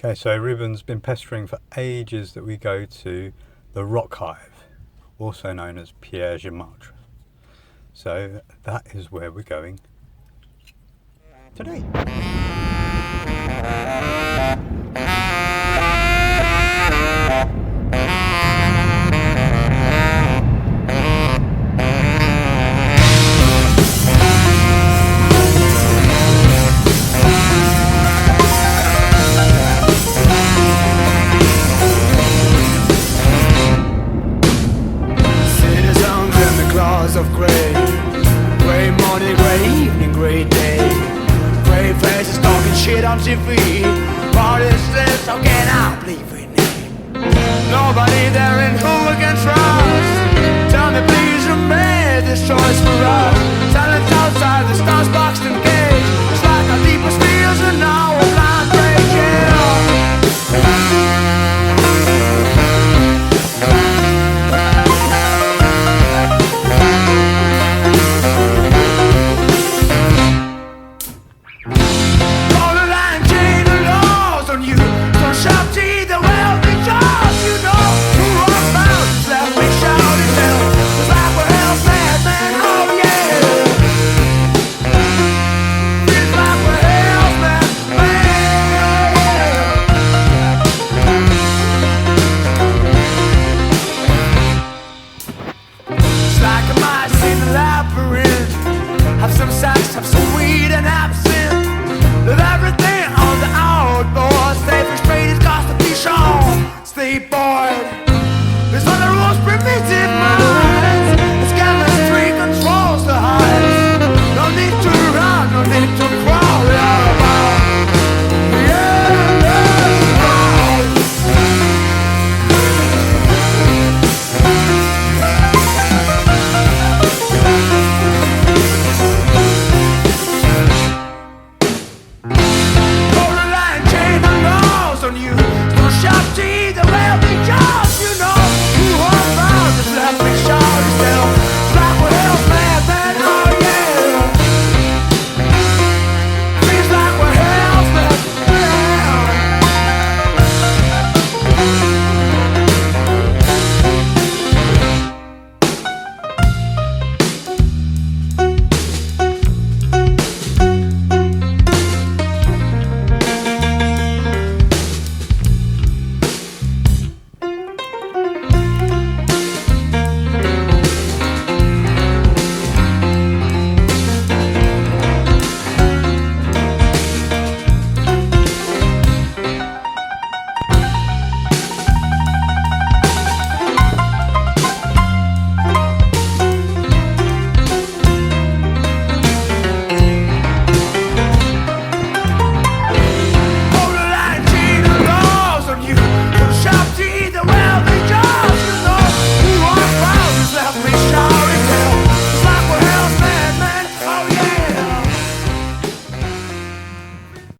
Okay, so Reuben's been pestering for ages that we go to the Rock Hive, also known as Pierre Gematre. So that is where we're going today. Of grey, grey morning, grey evening, grey day, grey faces talking shit on TV. What is this? How can I believe in it? Nobody there in whom we can trust. Tell me please, who made this choice for us? Silence outside the stars boxed in.